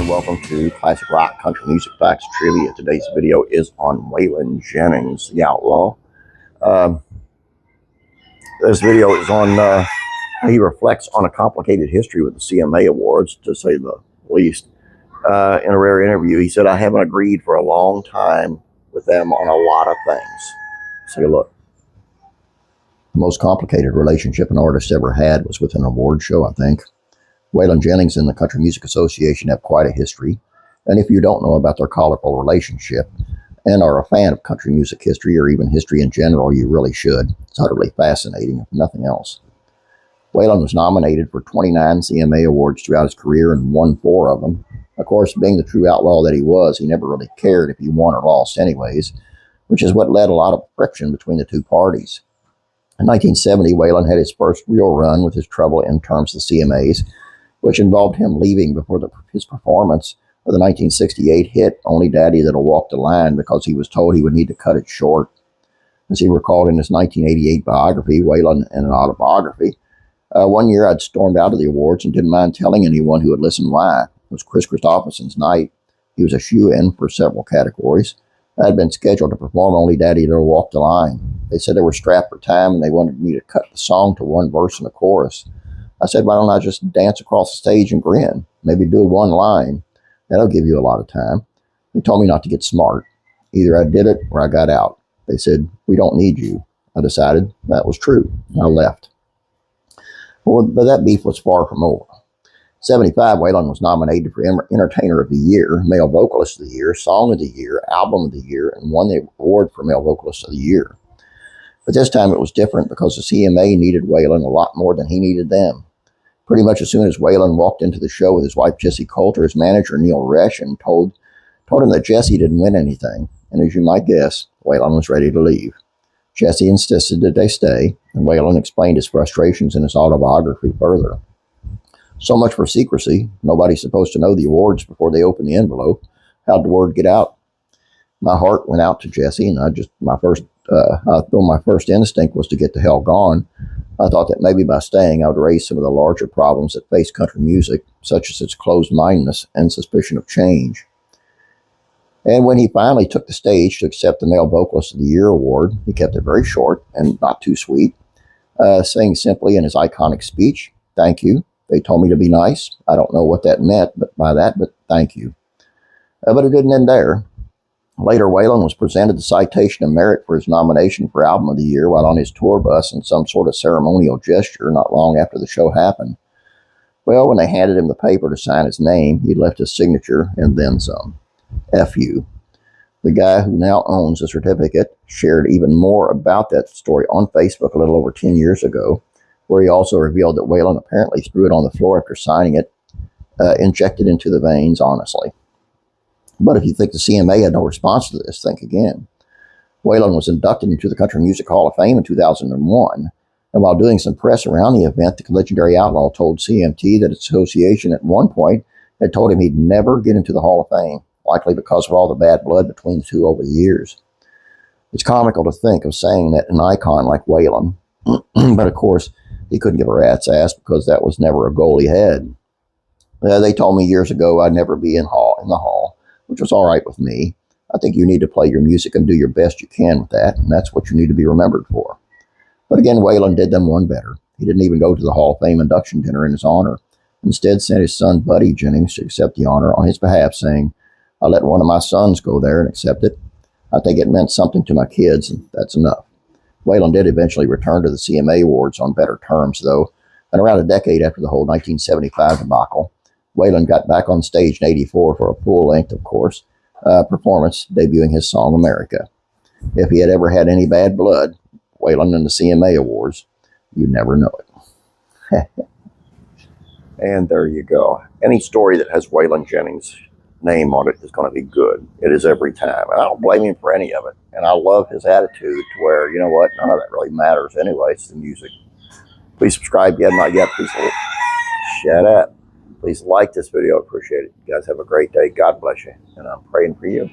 and welcome to Classic Rock Country Music Facts Trivia. Today's video is on Waylon Jennings, the Outlaw. This video is on, he reflects on a complicated history with the CMA Awards, to say the least. In a rare interview, he said, "I haven't agreed for a long time with them on a lot of things." Let's take a look. The most complicated relationship an artist ever had was with an award show, I think. Waylon Jennings and the Country Music Association have quite a history, and if you don't know about their colorful relationship and are a fan of country music history or even history in general, you really should. It's utterly fascinating, if nothing else. Waylon was nominated for 29 CMA awards throughout his career and won 4 of them. Of course, being the true outlaw that he was, he never really cared if he won or lost anyways, which is what led a lot of friction between the two parties. In 1970, Waylon had his first real run with his trouble in terms of the CMAs, which involved him leaving before his performance of the 1968 hit Only Daddy That'll Walk the Line because he was told he would need to cut it short. As he recalled in his 1988 biography, Waylon and an Autobiography, "One year I'd stormed out of the awards and didn't mind telling anyone who would listen why. It was Chris Christopherson's night. He was a shoo-in for several categories. I had been scheduled to perform Only Daddy That'll Walk the Line. They said they were strapped for time and they wanted me to cut the song to one verse and a chorus. I said, why don't I just dance across the stage and grin? Maybe do one line. That'll give you a lot of time. They told me not to get smart. Either I did it or I got out. They said, we don't need you. I decided that was true. I left." Well, but that beef was far from over. 1975, Waylon was nominated for Entertainer of the Year, Male Vocalist of the Year, Song of the Year, Album of the Year, and won the award for Male Vocalist of the Year. But this time it was different because the CMA needed Waylon a lot more than he needed them. Pretty much as soon as Waylon walked into the show with his wife Jessie Coulter, his manager Neil Reshen told him that Jessie didn't win anything, and as you might guess, Waylon was ready to leave. Jessie insisted that they stay, and Waylon explained his frustrations in his autobiography further. "So much for secrecy. Nobody's supposed to know the awards before they open the envelope. How'd the word get out? My heart went out to Jessie, and though my first instinct was to get the hell gone, I thought that maybe by staying I would raise some of the larger problems that face country music, such as its closed-mindedness and suspicion of change." And when he finally took the stage to accept the Male Vocalist of the Year award, he kept it very short and not too sweet, saying simply in his iconic speech, "Thank you. They told me to be nice. I don't know what that meant but thank you." But it didn't end there. Later, Waylon was presented the Citation of Merit for his nomination for Album of the Year while on his tour bus in some sort of ceremonial gesture not long after the show happened. Well, when they handed him the paper to sign his name, he left his signature and then some. F you. The guy who now owns the certificate shared even more about that story on Facebook a little over 10 years ago, where he also revealed that Waylon apparently threw it on the floor after signing it, injected into the veins, honestly. But if you think the CMA had no response to this, think again. Waylon was inducted into the Country Music Hall of Fame in 2001, and while doing some press around the event, the legendary outlaw told CMT that its association at one point had told him he'd never get into the Hall of Fame, likely because of all the bad blood between the two over the years. It's comical to think of saying that an icon like Waylon, but of course, he couldn't give a rat's ass because that was never a goal he had. They told me years ago I'd never be in the hall, which was all right with me. I think you need to play your music and do your best you can with that, and that's what you need to be remembered for. But again, Waylon did them one better. He didn't even go to the Hall of Fame induction dinner in his honor. Instead, sent his son, Buddy Jennings, to accept the honor on his behalf, saying, "I let one of my sons go there and accept it. I think it meant something to my kids, and that's enough." Waylon did eventually return to the CMA Awards on better terms, though, and around a decade after the whole 1975 debacle, Waylon got back on stage in '84 for a full-length, of course, performance, debuting his song America. If he had ever had any bad blood, Waylon and the CMA Awards, you'd never know it. And there you go. Any story that has Waylon Jennings' name on it is going to be good. It is every time. And I don't blame him for any of it. And I love his attitude to where, you know what, none of that really matters anyway. It's the music. Please subscribe if you have not yet. Please shut up. Please like this video. I appreciate it. You guys have a great day. God bless you. And I'm praying for you.